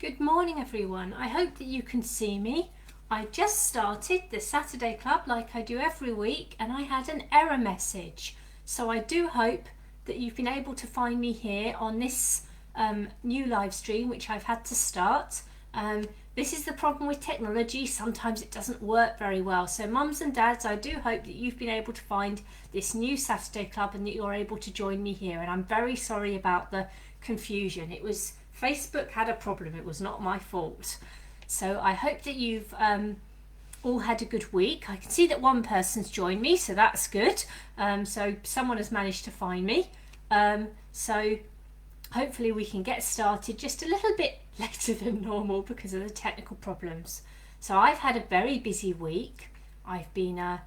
Good morning everyone. I hope that you can see me. I just started the Saturday Club like I do every week and I had an error message. So I do hope that you've been able to find me here on this new live stream which I've had to start. This is the problem with technology. Sometimes it doesn't work very well. So mums and dads, I do hope that you've been able to find this new Saturday Club and that you're able to join me here. And I'm very sorry about the confusion. It was Facebook had a problem. It was not my fault. So I hope that you've all had a good week. I can see that one person's joined me, so that's good. So someone has managed to find me. So hopefully we can get started just a little bit later than normal because of the technical problems. So I've had a very busy week. I've been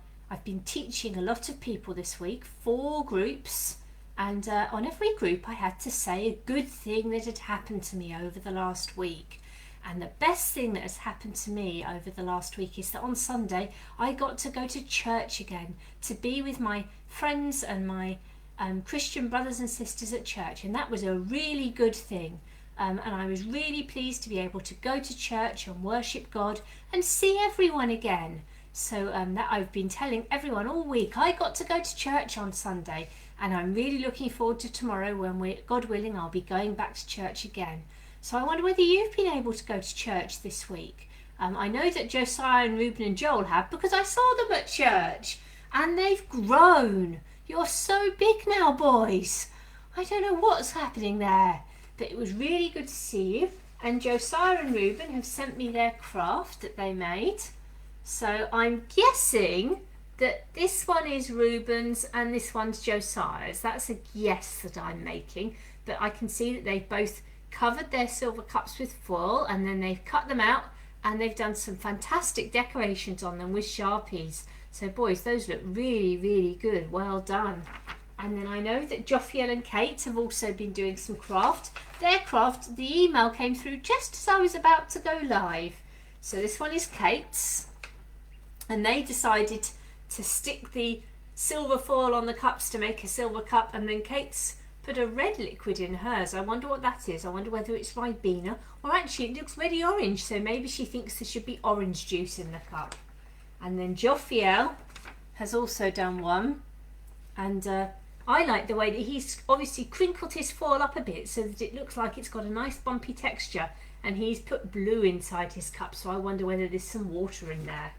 teaching a lot of people this week, 4 groups. And on every group I had to say a good thing that had happened to me over the last week. And the best thing that has happened to me over the last week is that on Sunday I got to go to church again, to be with my friends and my Christian brothers and sisters at church. And that was a really good thing. And I was really pleased to be able to go to church and worship God and see everyone again. So that I've been telling everyone all week. I got to go to church on Sunday. And I'm really looking forward to tomorrow when God willing, I'll be going back to church again. So I wonder whether you've been able to go to church this week. I know that Josiah and Reuben and Joel have because I saw them at church and they've grown. You're so big now, boys. I don't know what's happening there, but it was really good to see you. And Josiah and Reuben have sent me their craft that they made. So I'm guessing that this one is Reuben's and this one's Josiah's. That's a guess that I'm making, but I can see that they've both covered their silver cups with foil and then they've cut them out and they've done some fantastic decorations on them with Sharpies. So boys, those look really, really good. Well done. And then I know that Joffiel and Kate have also been doing some craft. Their craft, the email came through just as I was about to go live. So this one is Kate's and they decided to stick the silver foil on the cups to make a silver cup, and then Kate's put a red liquid in hers. I wonder what that is. I wonder whether it's Ribena, or actually it looks really orange, so maybe she thinks there should be orange juice in the cup. And then Joffiel has also done one, and I like the way that he's obviously crinkled his foil up a bit so that it looks like it's got a nice bumpy texture, and he's put blue inside his cup, so I wonder whether there's some water in there.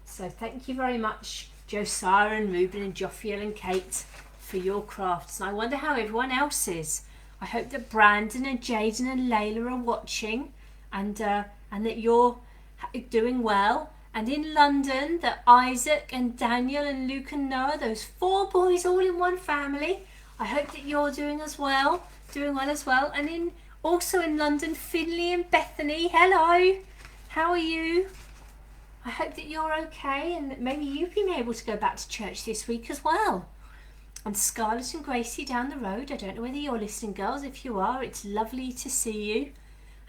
So thank you very much, Josiah and Reuben and Joffiel and Kate, for your crafts. And I wonder how everyone else is. I hope that Brandon and Jaden and Layla are watching and that you're doing well. And in London, that Isaac and Daniel and Luke and Noah, those 4 boys all in one family, I hope that you're doing as well as well. And also in London, Finley and Bethany, hello, how are you? I hope that you're okay and that maybe you've been able to go back to church this week as well. And Scarlett and Gracie down the road, I don't know whether you're listening, girls. If you are, it's lovely to see you.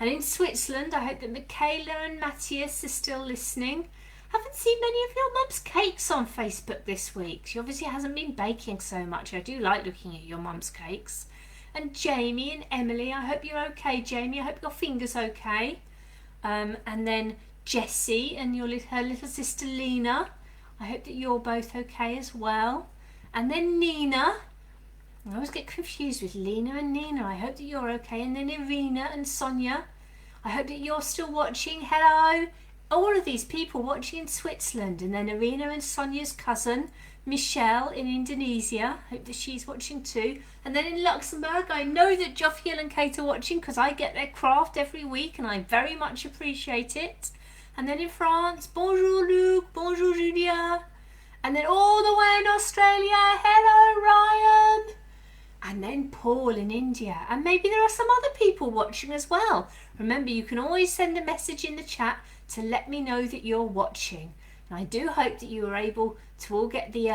And in Switzerland, I hope that Michaela and Matthias are still listening. Haven't seen many of your mum's cakes on Facebook this week. She obviously hasn't been baking so much. I do like looking at your mum's cakes. And Jamie and Emily, I hope you're okay, Jamie. I hope your finger's okay. And then Jessie and her little sister Lena. I hope that you're both okay as well. And then Nina. I always get confused with Lena and Nina. I hope that you're okay. And then Irina and Sonia. I hope that you're still watching. Hello. All of these people watching in Switzerland. And then Irina and Sonia's cousin, Michelle in Indonesia. I hope that she's watching too. And then in Luxembourg, I know that Joffiel and Kate are watching because I get their craft every week and I very much appreciate it. And then in France, bonjour Luc, bonjour Julia. And then all the way in Australia, hello Ryan. And then Paul in India. And maybe there are some other people watching as well. Remember, you can always send a message in the chat to let me know that you're watching. And I do hope that you were able to all get the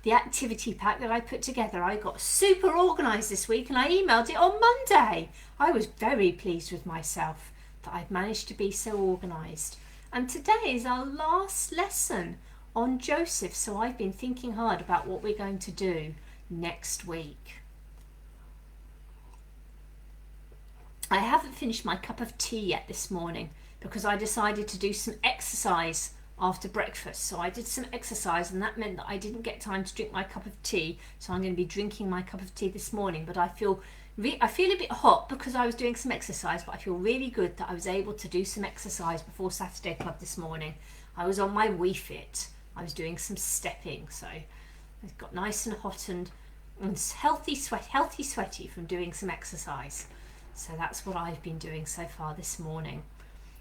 activity pack that I put together. I got super organised this week and I emailed it on Monday. I was very pleased with myself that I'd managed to be so organised. And today is our last lesson on Joseph, so I've been thinking hard about what we're going to do next week. I haven't finished my cup of tea yet this morning because I decided to do some exercise after breakfast. So I did some exercise and that meant that I didn't get time to drink my cup of tea. So I'm going to be drinking my cup of tea this morning. But I feel a bit hot because I was doing some exercise, but I feel really good that I was able to do some exercise before Saturday Club this morning. I was on my Wii Fit. I was doing some stepping, so I got nice and hot and healthy sweaty from doing some exercise. So that's what I've been doing so far this morning.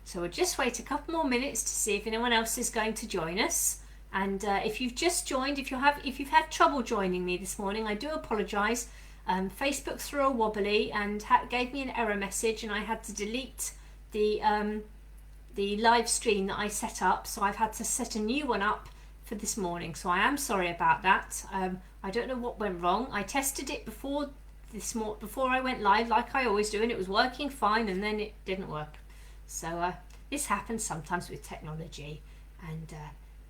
So we'll just wait a couple more minutes to see if anyone else is going to join us. And if you've just joined, if you've had trouble joining me this morning, I do apologise. Facebook threw a wobbly and gave me an error message, and I had to delete the live stream that I set up. So I've had to set a new one up for this morning. So I am sorry about that. I don't know what went wrong. I tested it before I went live, like I always do, and it was working fine, and then it didn't work. So this happens sometimes with technology, and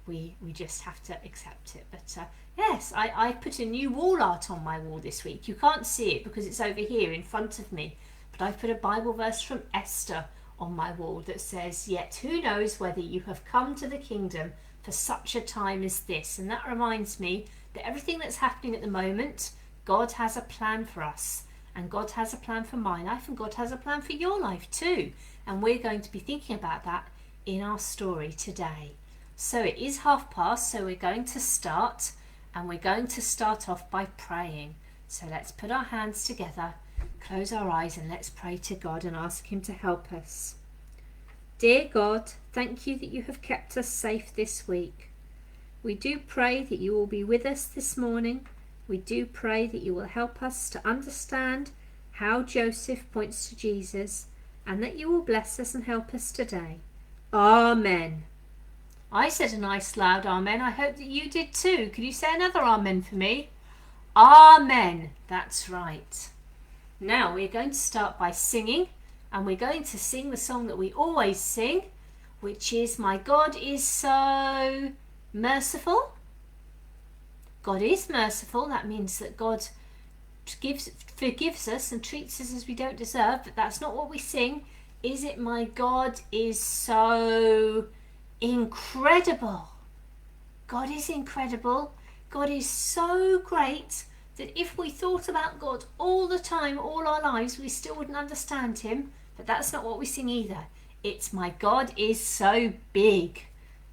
we just have to accept it. But yes, I put a new wall art on my wall this week. You can't see it because it's over here in front of me, but I've put a Bible verse from Esther on my wall that says, "Yet who knows whether you have come to the kingdom for such a time as this." And that reminds me that everything that's happening at the moment, God has a plan for us, and God has a plan for my life, and God has a plan for your life too. And we're going to be thinking about that in our story today. So it is past, so we're going to start, and we're going to start off by praying. So let's put our hands together, close our eyes, and let's pray to God and ask him to help us. Dear God, thank you that you have kept us safe this week. We do pray that you will be with us this morning. We do pray that you will help us to understand how Joseph points to Jesus, and that you will bless us and help us today. Amen. I said a nice loud amen. I hope that you did too. Could you say another amen for me? Amen. That's right. Now we're going to start by singing, and we're going to sing the song that we always sing, which is "My God is so merciful." God is merciful. That means that God forgives us and treats us as we don't deserve, but that's not what we sing. Is it "My God is so incredible"? God is incredible. God is so great that if we thought about God all the time, all our lives, we still wouldn't understand him. But that's not what we sing either. It's "My God is so big."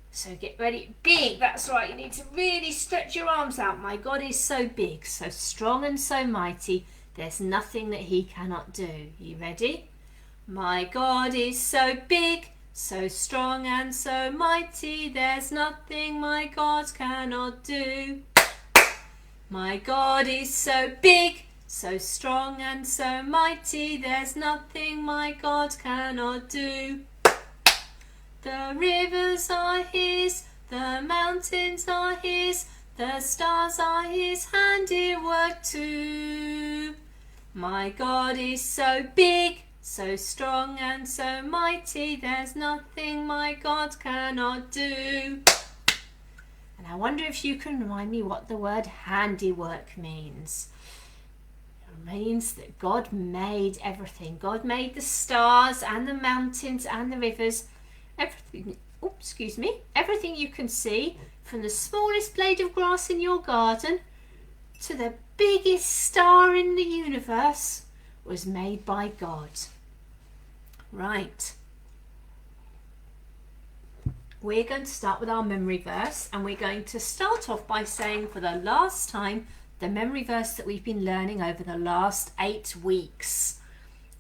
So get ready. Big, that's right. You need to really stretch your arms out. My God is so big, so strong and so mighty. There's nothing that he cannot do. You ready? My God is so big, so strong and so mighty. There's nothing my God cannot do. My God is so big, so strong and so mighty. There's nothing my God cannot do. The rivers are his, the mountains are his, the stars are his handiwork too. My God is so big, so strong and so mighty, there's nothing my God cannot do. And I wonder if you can remind me what the word handiwork means. It means that God made everything. God made the stars and the mountains and the rivers. Everything you can see, from the smallest blade of grass in your garden to the biggest star in the universe, was made by God. Right. We're going to start with our memory verse, and we're going to start off by saying for the last time the memory verse that we've been learning over the last 8 weeks,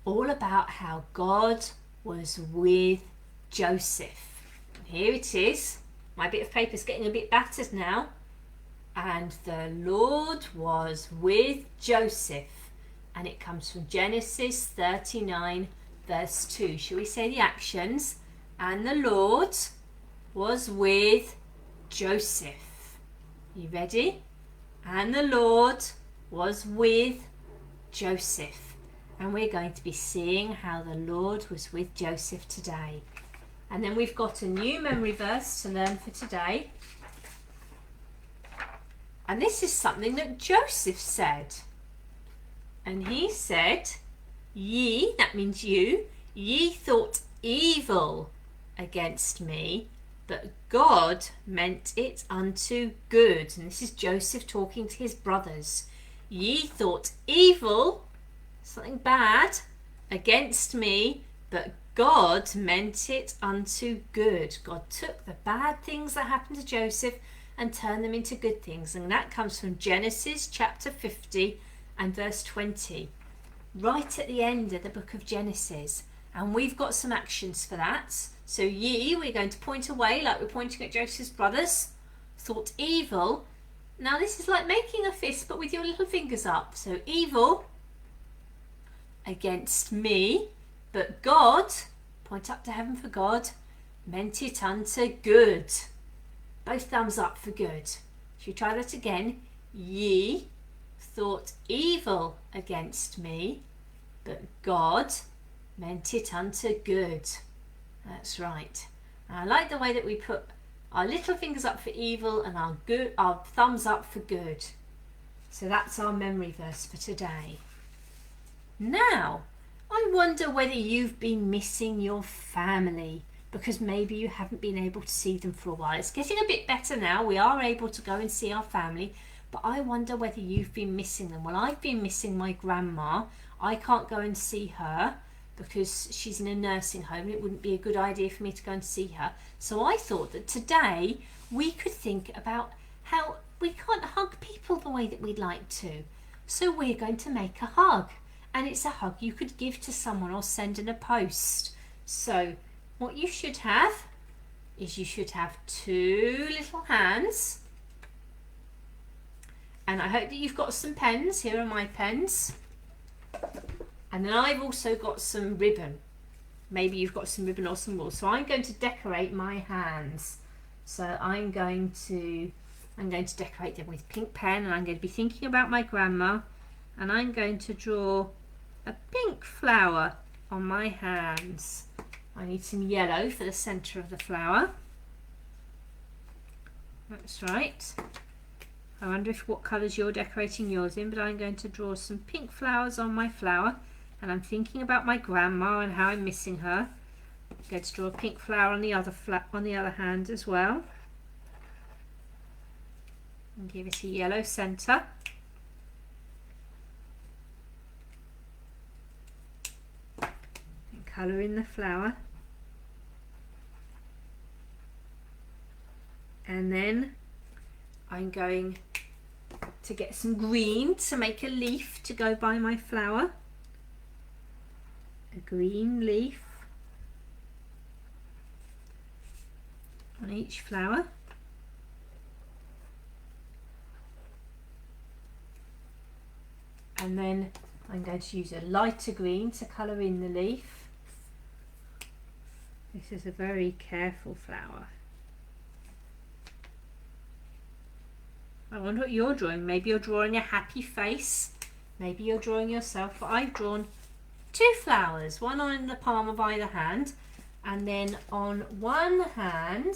all about how God was with Joseph. Here it is. My bit of paper is getting a bit battered now. And the Lord was with Joseph. And it comes from Genesis 39 verse 2. Shall we say the actions? And the Lord was with Joseph. You ready? And the Lord was with Joseph. And we're going to be seeing how the Lord was with Joseph today. And then we've got a new memory verse to learn for today. And this is something that Joseph said. And he said, Ye, that means you, ye thought evil against me, but God meant it unto good. And this is Joseph talking to his brothers. Ye thought evil, something bad, against me, but God meant it unto good. God took the bad things that happened to Joseph and turned them into good things. And that comes from Genesis chapter 50 and verse 20. Right at the end of the book of Genesis. And we've got some actions for that. So ye, we're going to point away like we're pointing at Joseph's brothers. Thought evil. Now this is like making a fist but with your little fingers up. So evil against me, but God, point up to heaven for God, meant it unto good. Both thumbs up for good. Should we try that again? Ye thought evil against me, but God meant it unto good. That's right. And I like the way that we put our little fingers up for evil and our thumbs up for good. So that's our memory verse for today. Now, I wonder whether you've been missing your family because maybe you haven't been able to see them for a while. It's getting a bit better now. We are able to go and see our family, but I wonder whether you've been missing them. Well, I've been missing my grandma. I can't go and see her because she's in a nursing home and it wouldn't be a good idea for me to go and see her. So I thought that today we could think about how we can't hug people the way that we'd like to. So we're going to make a hug. And it's a hug you could give to someone or send in a post. So what you should have is you should have two little hands. And I hope that you've got some pens. Here are my pens. And then I've also got some ribbon. Maybe you've got some ribbon or some wool. So I'm going to decorate my hands. So I'm going to decorate them with pink pen, and I'm going to be thinking about my grandma, and I'm going to draw a pink flower on my hands. I need some yellow for the centre of the flower. That's right. I wonder what colours you're decorating yours in, but I'm going to draw some pink flowers on my flower, and I'm thinking about my grandma and how I'm missing her. I'm going to draw a pink flower on the other hand as well, and give it a yellow centre. And colour in the flower, and then I'm going to get some green to make a leaf to go by my flower. A green leaf on each flower. And then I'm going to use a lighter green to colour in the leaf. This is a very careful flower. I wonder what you're drawing. Maybe you're drawing a happy face. Maybe you're drawing yourself. But I've drawn two flowers, one on the palm of either hand. And then on one hand,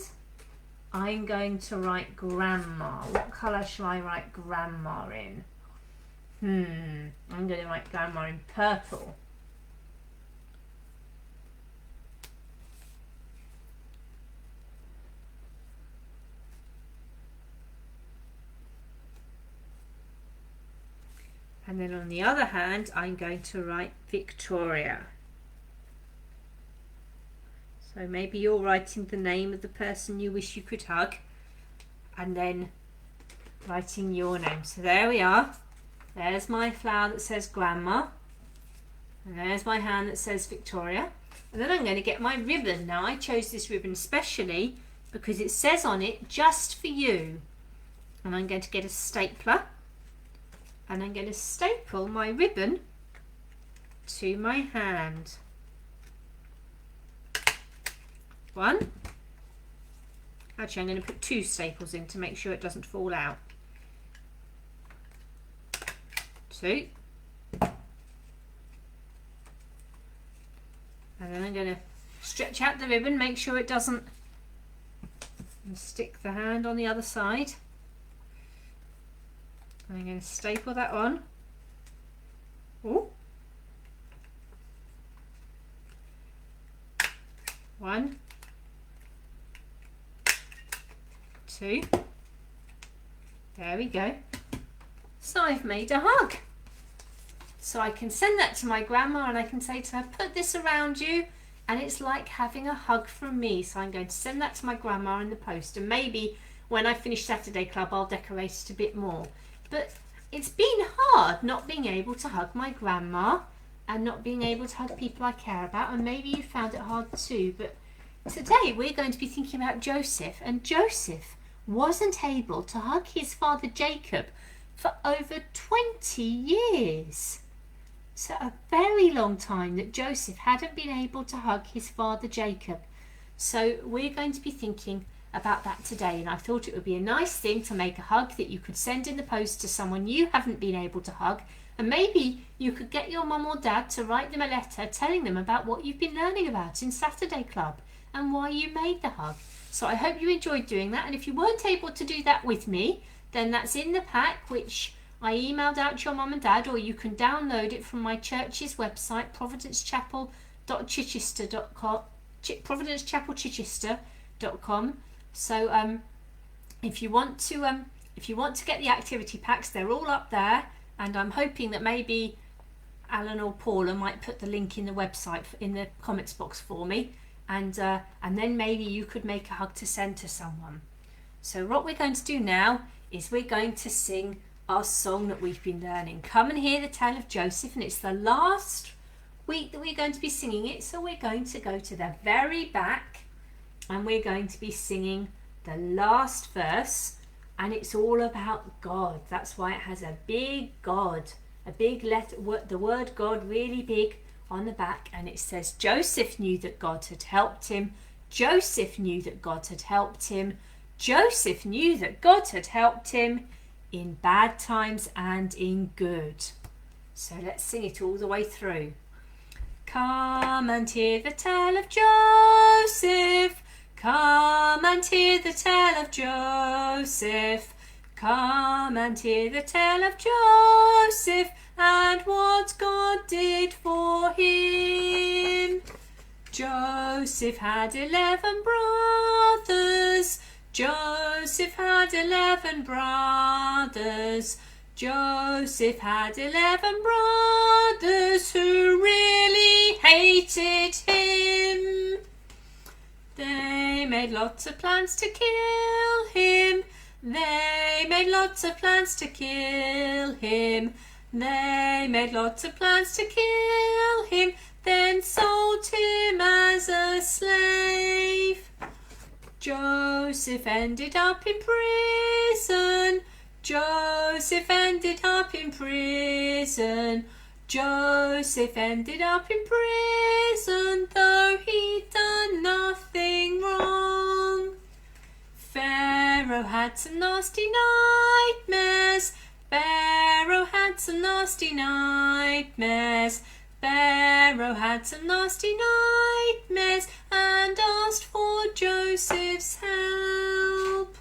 I'm going to write grandma. What colour shall I write grandma in? I'm going to write grandma in purple. And then on the other hand, I'm going to write Victoria. So maybe you're writing the name of the person you wish you could hug, and then writing your name. So there we are. There's my flower that says grandma, and there's my hand that says Victoria. And then I'm going to get my ribbon. Now I chose this ribbon specially because it says on it just for you. And I'm going to get a stapler, and I'm going to staple my ribbon to my hand. One. Actually, I'm going to put two staples in to make sure it doesn't fall out. Two. And then I'm going to stretch out the ribbon, make sure it doesn't, and stick the hand on the other side. And I'm going to staple that on. Ooh. 1, 2. There we go. So I've made a hug. So I can send that to my grandma and I can say to her, put this around you and it's like having a hug from me. So I'm going to send that to my grandma in the post, and maybe when I finish Saturday Club I'll decorate it a bit more. But it's been hard not being able to hug my grandma and not being able to hug people I care about, and maybe you found it hard too. But today we're going to be thinking about Joseph, and Joseph wasn't able to hug his father Jacob for over 20 years. So a very long time that Joseph hadn't been able to hug his father Jacob. So we're going to be thinking about that today, and I thought it would be a nice thing to make a hug that you could send in the post to someone you haven't been able to hug, and maybe you could get your mum or dad to write them a letter telling them about what you've been learning about in Saturday Club and why you made the hug. So I hope you enjoyed doing that, and if you weren't able to do that with me, then that's in the pack which I emailed out to your mum and dad, or you can download it from my church's website, providencechapelchichester.com. So if you want to get the activity packs, they're all up there, and I'm hoping that maybe Alan or Paula might put the link in the website in the comments box for me, and then maybe you could make a hug to send to someone. So what we're going to do now is we're going to sing our song that we've been learning, Come and Hear the Tale of Joseph, and it's the last week that we're going to be singing it, so we're going to go to the very back and we're going to be singing the last verse, and it's all about God. That's why it has a big God, a big letter, the word God really big on the back, and it says Joseph knew that God had helped him. Joseph knew that God had helped him. Joseph knew that God had helped him in bad times and in good. So let's sing it all the way through. Come and hear the tale of Joseph. Come and hear the tale of Joseph. Come and hear the tale of Joseph and what God did for him. Joseph had 11 brothers. Joseph had 11 brothers. Joseph had 11 brothers who really hated him. They made lots of plans to kill him. They made lots of plans to kill him. They made lots of plans to kill him, then sold him as a slave. Joseph ended up in prison. Joseph ended up in prison. Joseph ended up in prison, though he'd done nothing wrong. Pharaoh had some nasty nightmares. Pharaoh had some nasty nightmares. Pharaoh had some nasty nightmares and asked for Joseph's help.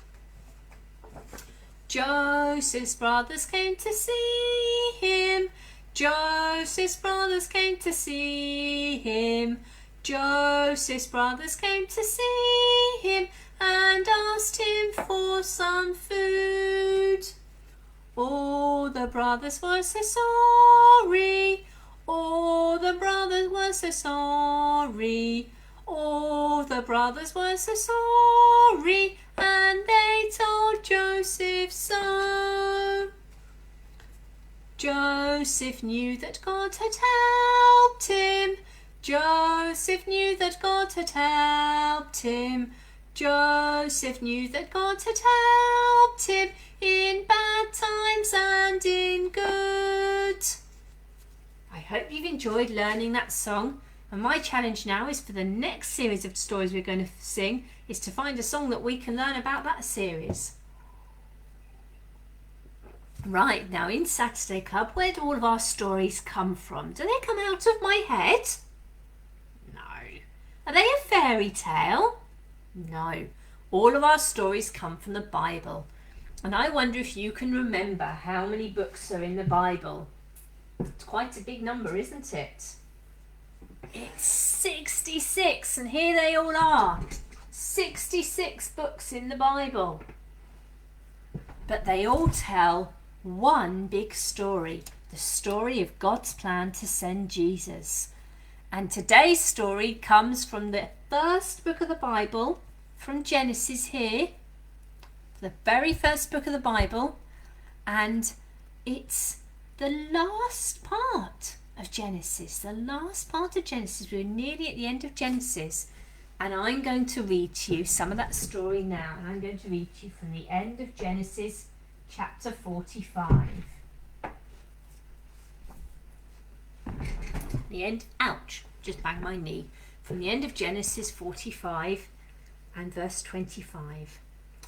Joseph's brothers came to see him. Joseph's brothers came to see him. Joseph's brothers came to see him and asked him for some food. All the brothers were so sorry. All the brothers were so sorry. All the brothers were so sorry, and they told Joseph so. Joseph knew that God had helped him. Joseph knew that God had helped him. Joseph knew that God had helped him in bad times and in good. I hope you've enjoyed learning that song, and my challenge now is for the next series of stories we're going to sing is to find a song that we can learn about that series. Right, now in Saturday Club, where do all of our stories come from? Do they come out of my head? No. Are they a fairy tale? No. All of our stories come from the Bible. And I wonder if you can remember how many books are in the Bible. It's quite a big number, isn't it? It's 66. 66, and here they all are. 66 books in the Bible. But they all tell one big story, the story of God's plan to send Jesus. And today's story comes from the first book of the Bible, from Genesis here, the very first book of the Bible, and it's the last part of Genesis. The last part of Genesis. We're nearly at the end of Genesis, and I'm going to read to you some of that story now, and I'm going to read to you from the end of Genesis chapter 45. The end, ouch, just banged my knee. From the end of Genesis 45 and verse 25.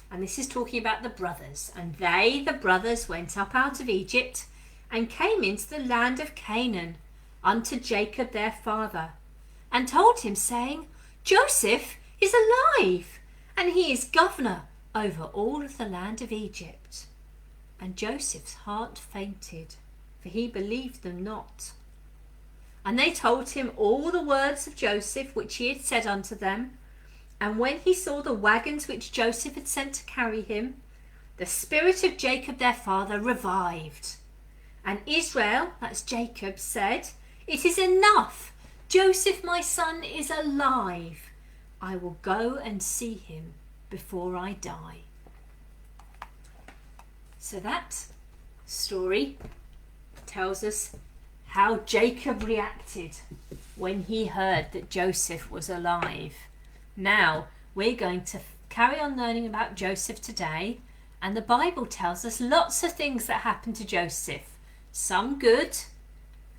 And this is talking about the brothers. And they, the brothers, went up out of Egypt and came into the land of Canaan unto Jacob their father, and told him, saying, Joseph is alive, and he is governor over all of the land of Egypt. And Joseph's heart fainted, for he believed them not. And they told him all the words of Joseph which he had said unto them. And when he saw the wagons which Joseph had sent to carry him, the spirit of Jacob their father revived. And Israel, that's Jacob, said, It is enough. Joseph my son is alive. I will go and see him before I die. So that story tells us how Jacob reacted when he heard that Joseph was alive. Now, we're going to carry on learning about Joseph today, and the Bible tells us lots of things that happened to Joseph. Some good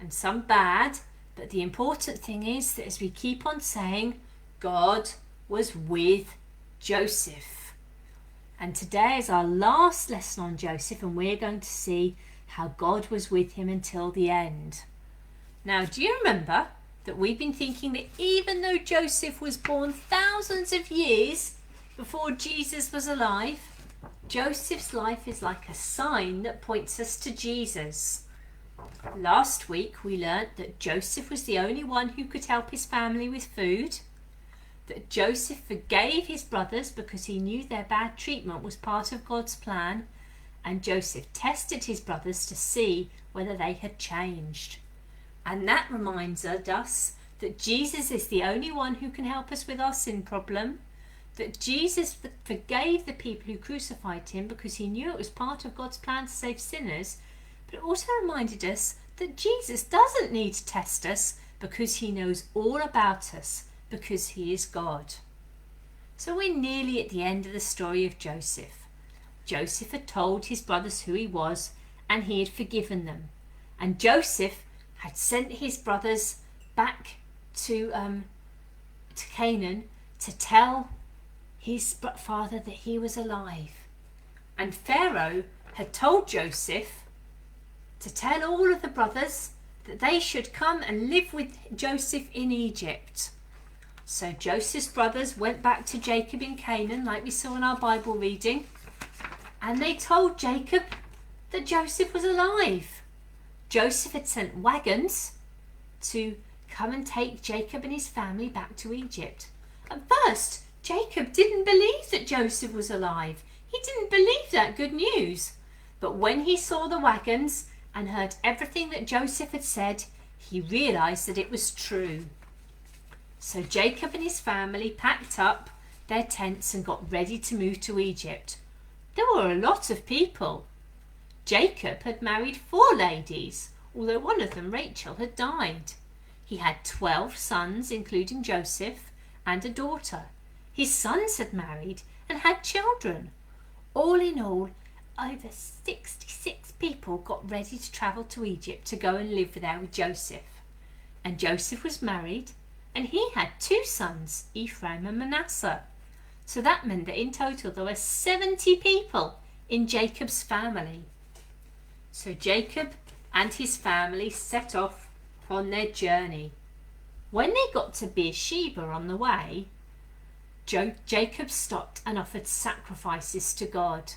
and some bad, but the important thing is that as we keep on saying, God was with Joseph. And today is our last lesson on Joseph, and we're going to see how God was with him until the end. Now, do you remember that we've been thinking that even though Joseph was born thousands of years before Jesus was alive, Joseph's life is like a sign that points us to Jesus. Last week we learnt that Joseph was the only one who could help his family with food, that Joseph forgave his brothers because he knew their bad treatment was part of God's plan, and Joseph tested his brothers to see whether they had changed. And that reminds us that Jesus is the only one who can help us with our sin problem, that Jesus forgave the people who crucified him because he knew it was part of God's plan to save sinners, but it also reminded us that Jesus doesn't need to test us because he knows all about us, because he is God. So we're nearly at the end of the story of Joseph. Joseph had told his brothers who he was, and he had forgiven them. And Joseph had sent his brothers back to Canaan to tell his father that he was alive. And Pharaoh had told Joseph to tell all of the brothers that they should come and live with Joseph in Egypt. So Joseph's brothers went back to Jacob in Canaan, like we saw in our Bible reading, and they told Jacob that Joseph was alive. Joseph had sent wagons to come and take Jacob and his family back to Egypt. At first, Jacob didn't believe that Joseph was alive. He didn't believe that good news. But when he saw the wagons and heard everything that Joseph had said, he realised that it was true. So Jacob and his family packed up their tents and got ready to move to Egypt. There were a lot of people. Jacob had married 4 ladies, although one of them, Rachel, had died. He had 12 sons, including Joseph, and a daughter. His sons had married and had children. All in all, over 66 people got ready to travel to Egypt to go and live there with Joseph. And Joseph was married, and he had 2 sons, Ephraim and Manasseh. So that meant that in total there were 70 people in Jacob's family. So Jacob and his family set off on their journey. When they got to Beersheba on the way, Jacob stopped and offered sacrifices to God.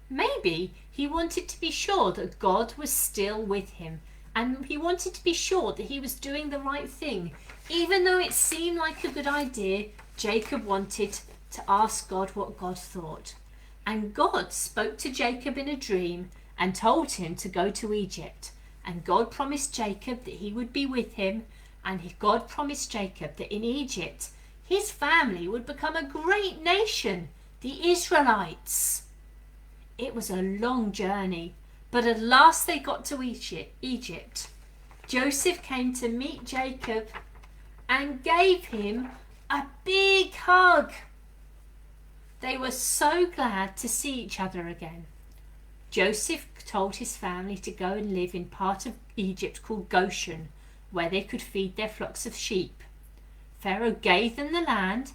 Maybe he wanted to be sure that God was still with him and he wanted to be sure that he was doing the right thing. Even though it seemed like a good idea, Jacob wanted to ask God what God thought. And God spoke to Jacob in a dream and told him to go to Egypt. And God promised Jacob that he would be with him, and God promised Jacob that in Egypt his family would become a great nation, the Israelites. It was a long journey, but at last they got to Egypt. Joseph came to meet Jacob and gave him a big hug. They were so glad to see each other again. Joseph told his family to go and live in part of Egypt called Goshen, where they could feed their flocks of sheep. Pharaoh gave them the land,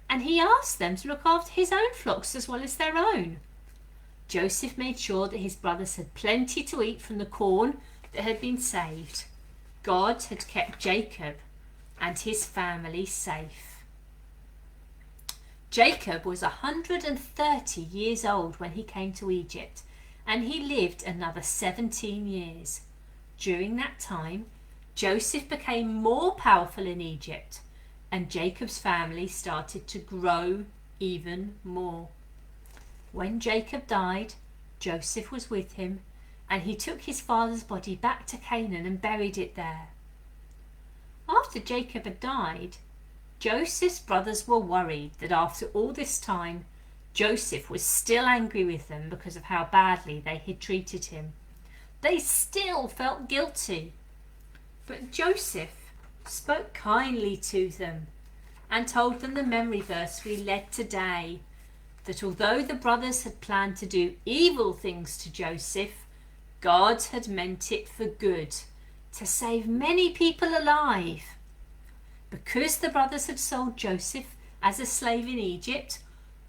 and he asked them to look after his own flocks as well as their own. Joseph made sure that his brothers had plenty to eat from the corn that had been saved. God had kept Jacob and his family safe. Jacob was 130 years old when he came to Egypt, and he lived another 17 years. During that time, Joseph became more powerful in Egypt, and Jacob's family started to grow even more. When Jacob died, Joseph was with him, and he took his father's body back to Canaan and buried it there. After Jacob had died, Joseph's brothers were worried that after all this time, Joseph was still angry with them because of how badly they had treated him. They still felt guilty. But Joseph spoke kindly to them and told them the memory verse we read today, that although the brothers had planned to do evil things to Joseph, God had meant it for good, to save many people alive. Because the brothers had sold Joseph as a slave in Egypt,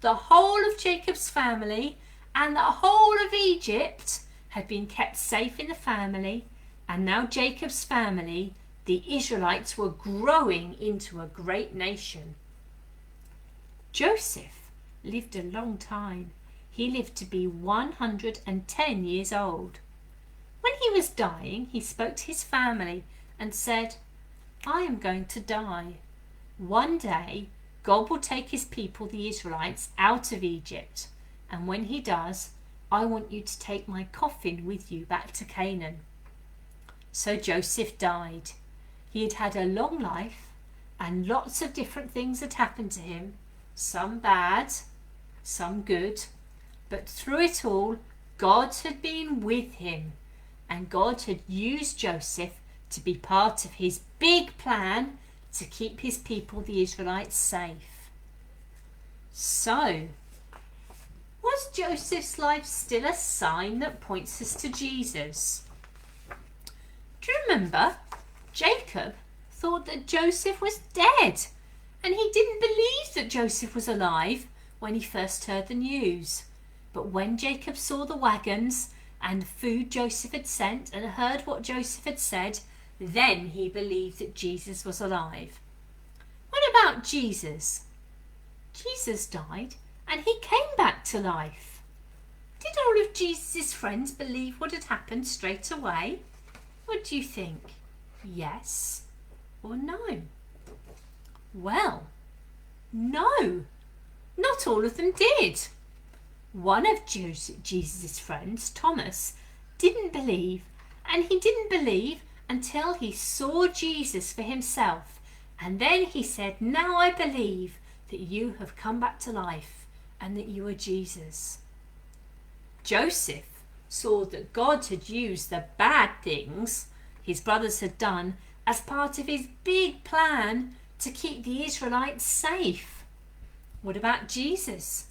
the whole of Jacob's family and the whole of Egypt had been kept safe in the family, and now Jacob's family, the Israelites, were growing into a great nation. Joseph lived a long time. He lived to be 110 years old. When he was dying, he spoke to his family and said, "I am going to die. One day, God will take his people, the Israelites, out of Egypt. And when he does, I want you to take my coffin with you back to Canaan." So Joseph died. He had had a long life, and lots of different things had happened to him, some bad, some good. But through it all, God had been with him, and God had used Joseph to be part of his big plan to keep his people, the Israelites, safe. So, was Joseph's life still a sign that points us to Jesus? Do you remember? Jacob thought that Joseph was dead, and he didn't believe that Joseph was alive when he first heard the news. But when Jacob saw the wagons and food Joseph had sent and heard what Joseph had said, then he believed that Jesus was alive. What about Jesus? Jesus died and he came back to life. Did all of Jesus' friends believe what had happened straight away? What do you think? Yes or no? Well, no, not all of them did. One of Jesus' friends, Thomas, didn't believe, and he didn't believe until he saw Jesus for himself. And then he said, "Now I believe that you have come back to life and that you are Jesus." Joseph saw that God had used the bad things his brothers had done as part of his big plan to keep the Israelites safe. What about Jesus?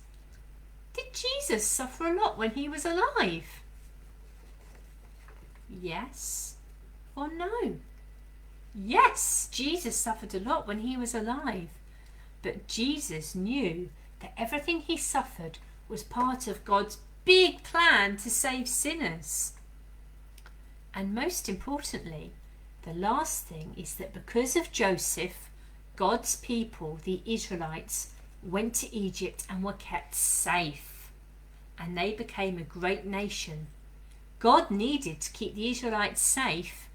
Did Jesus suffer a lot when he was alive? Yes or no? Yes, Jesus suffered a lot when he was alive. But Jesus knew that everything he suffered was part of God's big plan to save sinners. And most importantly, the last thing is that because of Joseph, God's people, the Israelites, went to Egypt and were kept safe, and they became a great nation. God needed to keep the Israelites safe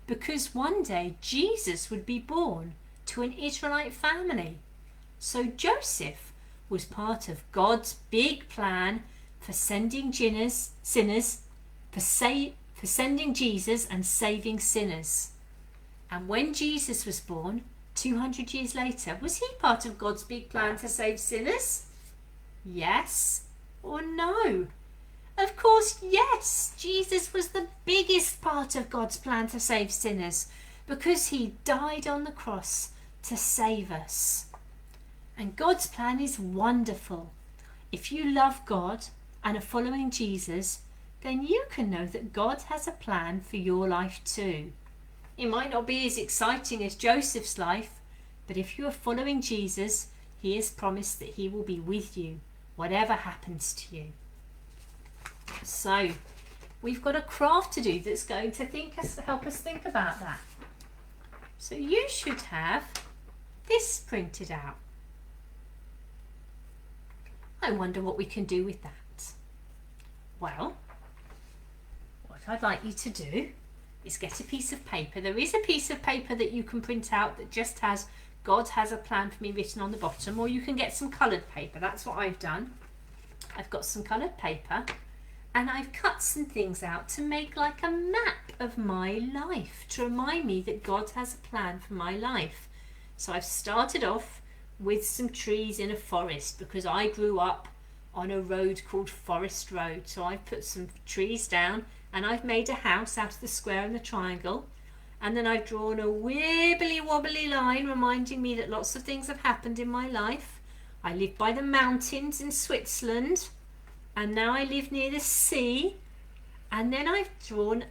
because one day Jesus would be born to an Israelite family. So Joseph was part of God's big plan for sending for sending Jesus and saving sinners. And when Jesus was born 200 years later, was he part of God's big plan to save sinners? Yes or no? Of course, yes. Jesus was the biggest part of God's plan to save sinners because he died on the cross to save us. And God's plan is wonderful. If you love God and are following Jesus, then you can know that God has a plan for your life too. It might not be as exciting as Joseph's life, but if you are following Jesus, he has promised that he will be with you, whatever happens to you. So, we've got a craft to do that's going to help us think about that. So you should have this printed out. I wonder what we can do with that. Well, what I'd like you to do is get a piece of paper. There is a piece of paper that you can print out that just has God has a plan for me written on the bottom, or you can get some coloured paper. That's what I've done. I've got some coloured paper and I've cut some things out to make like a map of my life to remind me that God has a plan for my life. So I've started off with some trees in a forest because I grew up on a road called Forest Road. So I've put some trees down and I've made a house out of the square and the triangle, and then I've drawn a wibbly wobbly line reminding me that lots of things have happened in my life. I live by the mountains in Switzerland, and now I live near the sea, and then I've drawn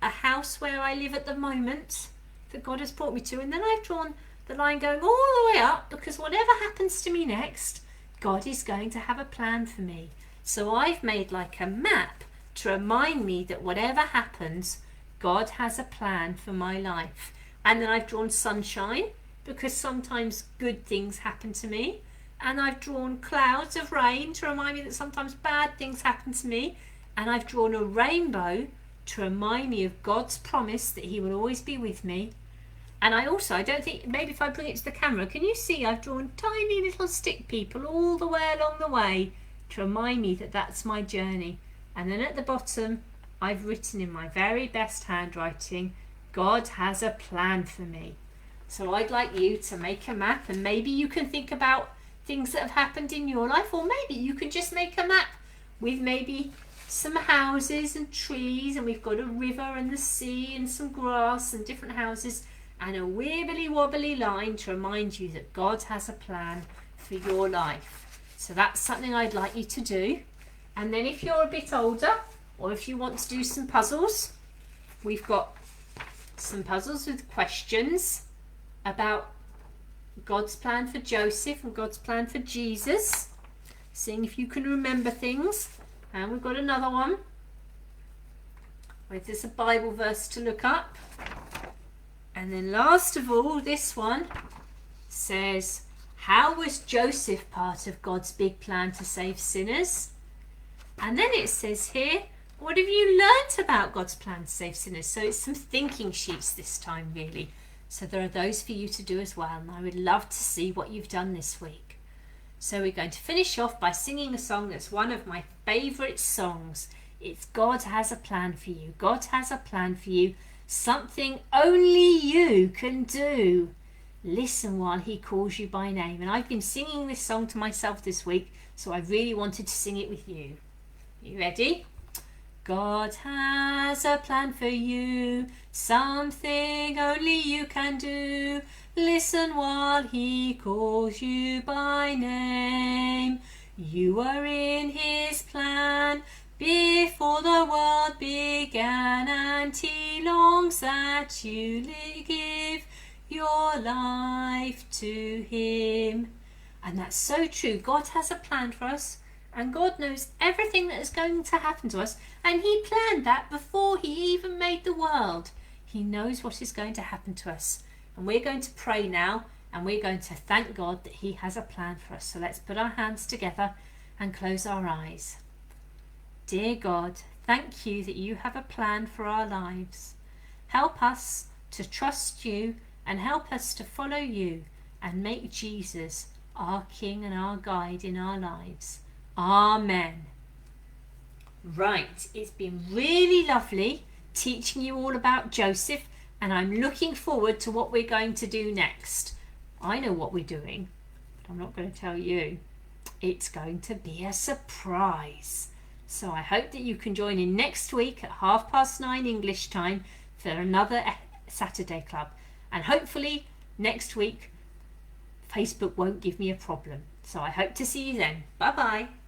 a house where I live at the moment that God has brought me to, and then I've drawn the line going all the way up because whatever happens to me next, God is going to have a plan for me. So I've made like a map to remind me that whatever happens, God has a plan for my life. And then I've drawn sunshine because sometimes good things happen to me. And I've drawn clouds of rain to remind me that sometimes bad things happen to me. And I've drawn a rainbow to remind me of God's promise that he will always be with me. And I don't think, maybe if I bring it to the camera, can you see I've drawn tiny little stick people all the way along the way to remind me that that's my journey. And then at the bottom, I've written in my very best handwriting, God has a plan for me. So I'd like you to make a map, and maybe you can think about things that have happened in your life, or maybe you can just make a map with maybe some houses and trees, and we've got a river and the sea and some grass and different houses, and a wibbly wobbly line to remind you that God has a plan for your life. So that's something I'd like you to do. And then if you're a bit older, or if you want to do some puzzles, we've got some puzzles with questions about God's plan for Joseph and God's plan for Jesus, seeing if you can remember things. And we've got another one where there's a Bible verse to look up. And then last of all, this one says, how was Joseph part of God's big plan to save sinners? And then it says here, what have you learnt about God's plan to save sinners? So it's some thinking sheets this time, really. So there are those for you to do as well, and I would love to see what you've done this week. So we're going to finish off by singing a song that's one of my favourite songs. It's God Has a Plan for You. God has a plan for you, something only you can do. Listen while he calls you by name. And I've been singing this song to myself this week, so I really wanted to sing it with you. You ready? God has a plan for you, something only you can do. Listen while he calls you by name. You are in his plan before the world began, and he longs that you give your life to him. And that's so true. God has a plan for us, and God knows everything that is going to happen to us, and he planned that before he even made the world. He knows what is going to happen to us, and we're going to pray now, and we're going to thank God that he has a plan for us. So let's put our hands together and close our eyes. Dear God, thank you that you have a plan for our lives. Help us to trust you and help us to follow you and make Jesus our King and our guide in our lives. Amen. Right, it's been really lovely teaching you all about Joseph, and I'm looking forward to what we're going to do next. I know what we're doing, but I'm not going to tell you. It's going to be a surprise. So I hope that you can join in next week at 9:30 English time for another Saturday Club. And hopefully next week Facebook won't give me a problem. So I hope to see you then. Bye bye.